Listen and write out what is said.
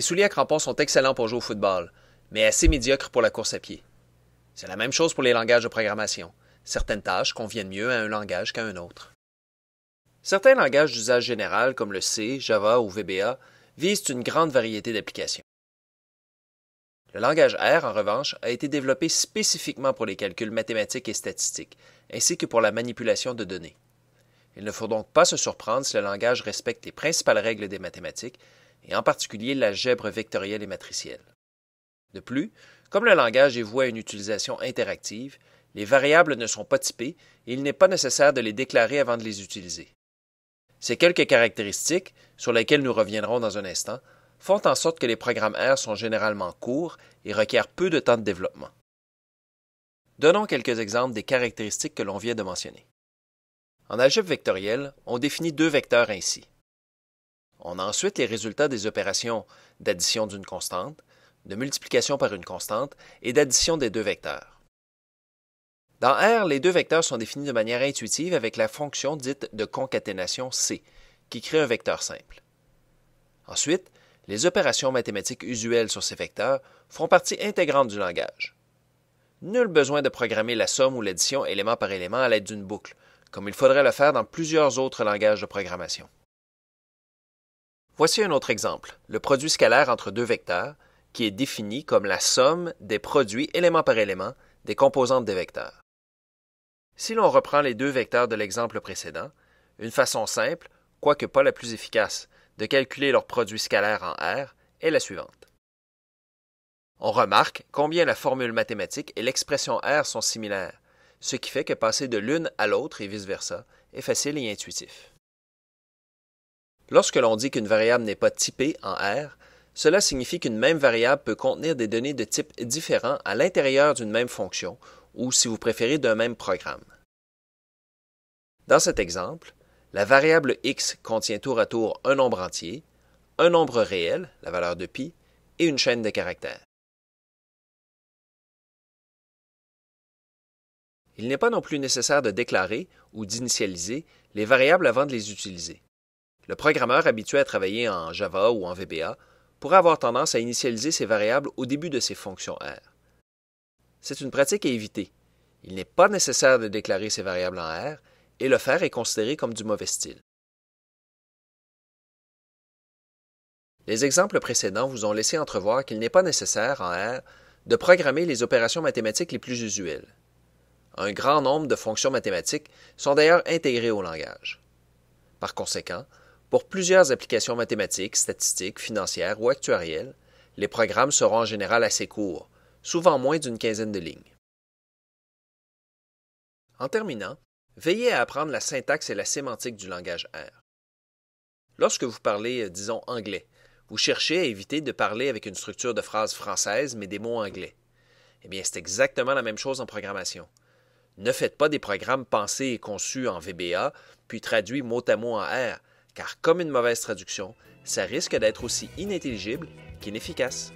Les souliers à crampons sont excellents pour jouer au football, mais assez médiocres pour la course à pied. C'est la même chose pour les langages de programmation. Certaines tâches conviennent mieux à un langage qu'à un autre. Certains langages d'usage général, comme le C, Java ou VBA, visent une grande variété d'applications. Le langage R, en revanche, a été développé spécifiquement pour les calculs mathématiques et statistiques, ainsi que pour la manipulation de données. Il ne faut donc pas se surprendre si le langage respecte les principales règles des mathématiques, et en particulier l'algèbre vectorielle et matricielle. De plus, comme le langage est voué à une utilisation interactive, les variables ne sont pas typées et il n'est pas nécessaire de les déclarer avant de les utiliser. Ces quelques caractéristiques, sur lesquelles nous reviendrons dans un instant, font en sorte que les programmes R sont généralement courts et requièrent peu de temps de développement. Donnons quelques exemples des caractéristiques que l'on vient de mentionner. En algèbre vectorielle, on définit deux vecteurs ainsi. On a ensuite les résultats des opérations d'addition d'une constante, de multiplication par une constante et d'addition des deux vecteurs. Dans R, les deux vecteurs sont définis de manière intuitive avec la fonction dite de concaténation C, qui crée un vecteur simple. Ensuite, les opérations mathématiques usuelles sur ces vecteurs font partie intégrante du langage. Nul besoin de programmer la somme ou l'addition élément par élément à l'aide d'une boucle, comme il faudrait le faire dans plusieurs autres langages de programmation. Voici un autre exemple, le produit scalaire entre deux vecteurs, qui est défini comme la somme des produits élément par élément des composantes des vecteurs. Si l'on reprend les deux vecteurs de l'exemple précédent, une façon simple, quoique pas la plus efficace, de calculer leur produit scalaire en R est la suivante. On remarque combien la formule mathématique et l'expression R sont similaires, ce qui fait que passer de l'une à l'autre et vice-versa est facile et intuitif. Lorsque l'on dit qu'une variable n'est pas typée en R, cela signifie qu'une même variable peut contenir des données de types différents à l'intérieur d'une même fonction ou, si vous préférez, d'un même programme. Dans cet exemple, la variable x contient tour à tour un nombre entier, un nombre réel, la valeur de pi, et une chaîne de caractères. Il n'est pas non plus nécessaire de déclarer ou d'initialiser les variables avant de les utiliser. Le programmeur habitué à travailler en Java ou en VBA pourrait avoir tendance à initialiser ces variables au début de ses fonctions R. C'est une pratique à éviter. Il n'est pas nécessaire de déclarer ces variables en R et le faire est considéré comme du mauvais style. Les exemples précédents vous ont laissé entrevoir qu'il n'est pas nécessaire en R de programmer les opérations mathématiques les plus usuelles. Un grand nombre de fonctions mathématiques sont d'ailleurs intégrées au langage. Par conséquent, pour plusieurs applications mathématiques, statistiques, financières ou actuarielles, les programmes seront en général assez courts, souvent moins d'une quinzaine de lignes. En terminant, veillez à apprendre la syntaxe et la sémantique du langage R. Lorsque vous parlez, disons, anglais, vous cherchez à éviter de parler avec une structure de phrase française mais des mots anglais. Eh bien, c'est exactement la même chose en programmation. Ne faites pas des programmes pensés et conçus en VBA, puis traduits mot à mot en R, car comme une mauvaise traduction, ça risque d'être aussi inintelligible qu'inefficace.